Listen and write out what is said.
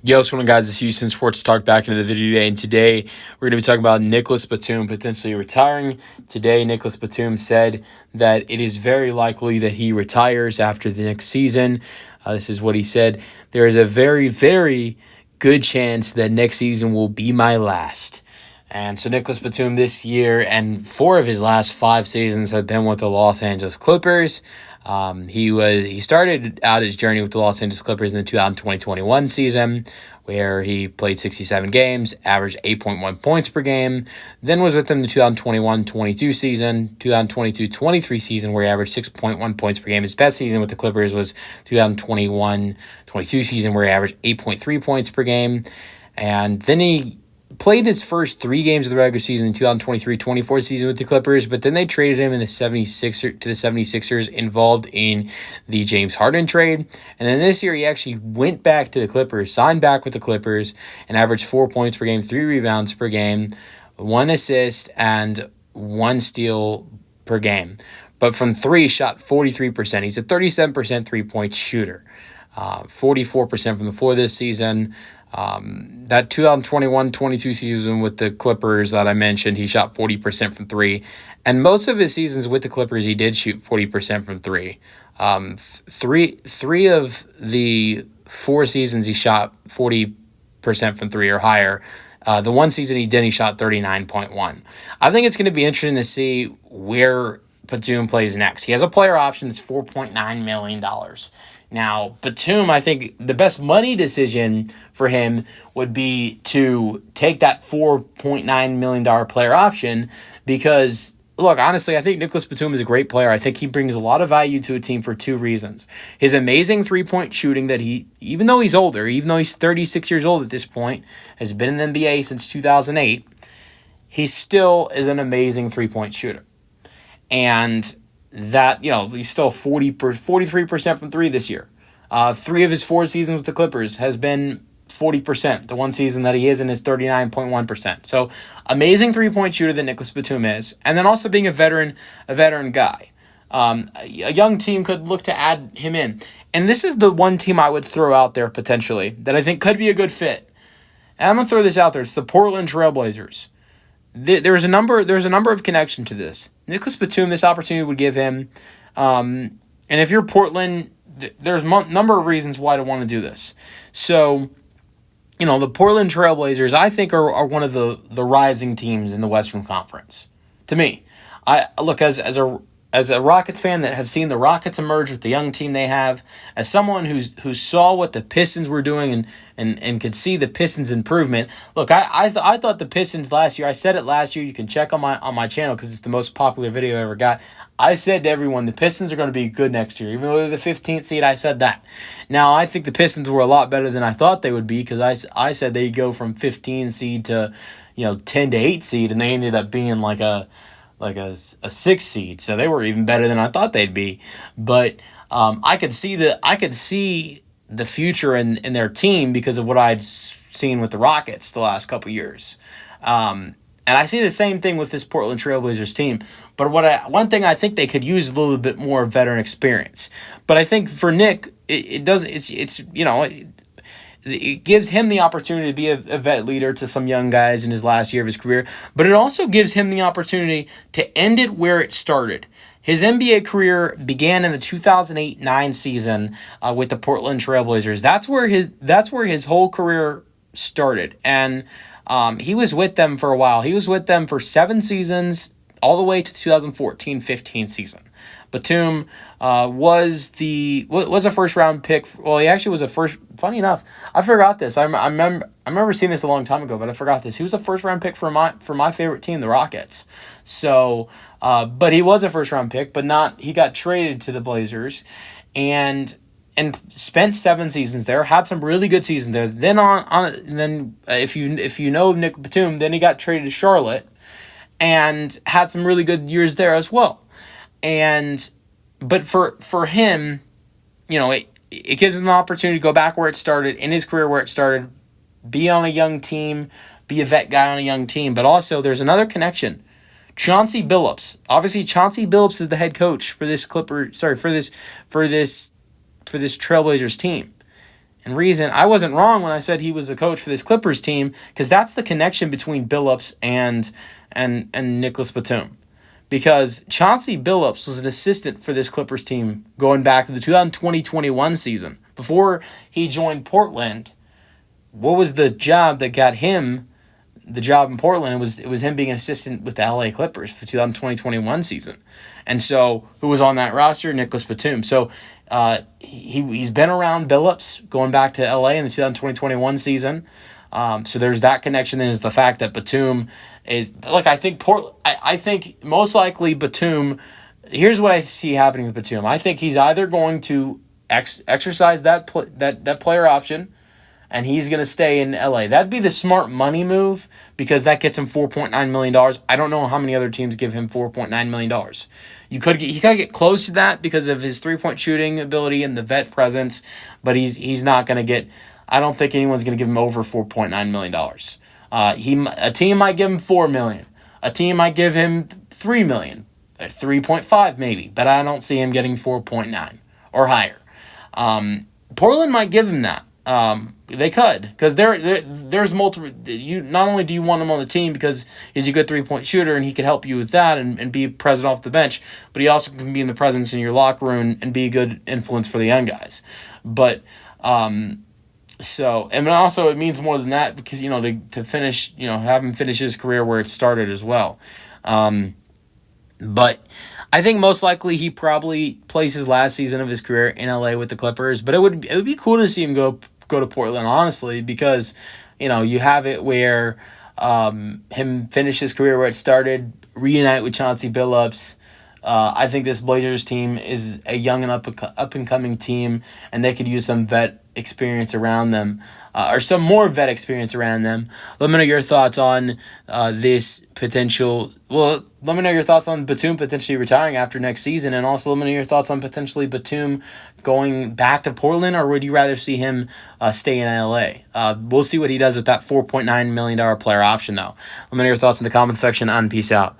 Yo, what's going on, guys? It's Houston Sports Talk back into the video today, and today we're going to be talking about Nicolas Batum potentially retiring. Today, Nicolas Batum said that it is very likely that he retires after the next season. This is what he said. There is a very, very good chance that next season will be my last. And so Nicolas Batum this year and 4 of his last 5 seasons have been with the Los Angeles Clippers. He started out his journey with the Los Angeles Clippers in the 2020-21 season, where he played 67 games, averaged 8.1 points per game. Then was with them the 2021-22 season, 2022-23 season, where he averaged 6.1 points per game. His best season with the Clippers was 2021-22 season, where he averaged 8.3 points per game. And then he played his first 3 games of the regular season in 2023-24 season with the Clippers, but then they traded him in the 76ers involved in the James Harden trade. And then this year he actually went back to the Clippers, signed back with the Clippers, and averaged 4 points per game, 3 rebounds per game, 1 assist, and 1 steal per game. But from 3, shot 43%. He's a 37% three-point shooter. 44% from the floor this season. That 2021-22 season with the Clippers that I mentioned, he shot 40% from 3. And most of his seasons with the Clippers, he did shoot 40% from 3. Three of the 4 seasons he shot 40% from 3 or higher. The one season he didn't, he shot 39.1. I think it's going to be interesting to see where Batum plays next. He has a player option that's $4.9 million. Now, Batum, I think the best money decision for him would be to take that $4.9 million player option because, look, honestly, I think Nicolas Batum is a great player. I think he brings a lot of value to a team for 2 reasons. His amazing three-point shooting that he, even though he's older, even though he's 36 years old at this point, has been in the NBA since 2008, he still is an amazing three-point shooter. And that, he's still 43% from 3 this year. 3 of his 4 seasons with the Clippers has been 40%. The one season that he isn't is 39.1%. So amazing three-point shooter that Nicolas Batum is. And then also being a veteran guy. A young team could look to add him in. And this is the one team I would throw out there potentially that I think could be a good fit. And I'm going to throw this out there. It's the Portland Trail Blazers. There's a number of connection to this. Nicolas Batum, this opportunity would give him. And if you're Portland, there's a number of reasons why to want to do this. So, the Portland Trail Blazers, I think, are one of the rising teams in the Western Conference. To me, I look as a Rockets fan that have seen the Rockets emerge with the young team they have, as someone who saw what the Pistons were doing and could see the Pistons' improvement. Look, I thought the Pistons last year, I said it last year, you can check on my channel because it's the most popular video I ever got. I said to everyone, the Pistons are going to be good next year. Even though they're the 15th seed, I said that. Now, I think the Pistons were a lot better than I thought they would be because I said they'd go from 15 seed to 10 to 8 seed, and they ended up being like a 6 seed, so they were even better than I thought they'd be. But I could see the future in their team because of what I'd seen with the Rockets the last couple years. And I see the same thing with this Portland Trail Blazers team. But one thing I think they could use a little bit more veteran experience. But I think for Nick, it gives him the opportunity to be a vet leader to some young guys in his last year of his career, but it also gives him the opportunity to end it where it started. His NBA career began in the 2008-9 season with the Portland Trail Blazers. That's where his whole career started, and he was with them for a while. He was with them for 7 seasons, all the way to the 2014-15 season. Batum was a first round pick. Well, he actually was a first. Funny enough, I forgot this. I remember seeing this a long time ago, but I forgot this. He was a first round pick for my favorite team, the Rockets. So, but he was a first round pick, but not. He got traded to the Blazers, and spent 7 seasons there. Had some really good seasons there. Then if you know Nick Batum, then he got traded to Charlotte, and had some really good years there as well. But for him, it gives him the opportunity to go back where it started, in his career where it started, be on a young team, be a vet guy on a young team. But also there's another connection. Chauncey Billups. Obviously Chauncey Billups is the head coach for this Trailblazers team. And reason, I wasn't wrong when I said he was a coach for this Clippers team, because that's the connection between Billups and Nicolas Batum. Because Chauncey Billups was an assistant for this Clippers team going back to the 2020-21 season. Before he joined Portland, what was the job that got him the job in Portland? It was him being an assistant with the LA Clippers for the 2020-21 season. And so who was on that roster? Nicolas Batum. So he's been around Billups going back to LA in the 2020-21 season. So there's that connection. Then is the fact that Batum is, like, I think most likely Batum. Here's what I see happening with Batum. I think he's either going to exercise that player option, and he's going to stay in LA. That'd be the smart money move, because that gets him $4.9 million. I don't know how many other teams give him $4.9 million. He could get close to that because of his 3-point shooting ability and the vet presence, but he's not going to get. I don't think anyone's going to give him over $4.9 million. A team might give him $4 million. A team might give him $3 million, 3.5 maybe, but I don't see him getting 4.9 or higher. Portland might give him that. They could, because there's multiple. You not only do you want him on the team because he's a good 3-point shooter and he can help you with that and be present off the bench, but he also can be in the presence in your locker room and be a good influence for the young guys. But so, and also it means more than that, because to finish, have him finish his career where it started as well. But I think most likely he probably plays his last season of his career in LA with the Clippers. But it would be cool to see him go to Portland, honestly, because you have it where him finish his career where it started, reunite with Chauncey Billups. I think this Blazers team is a young and up and coming team, and they could use some vet experience around them, or some more vet experience around them. Let me know your thoughts on this potential. Well, let me know your thoughts on Batum potentially retiring after next season, and also let me know your thoughts on potentially Batum going back to Portland, or would you rather see him stay in LA? We'll see what he does with that $4.9 million player option, though. Let me know your thoughts in the comment section, and peace out.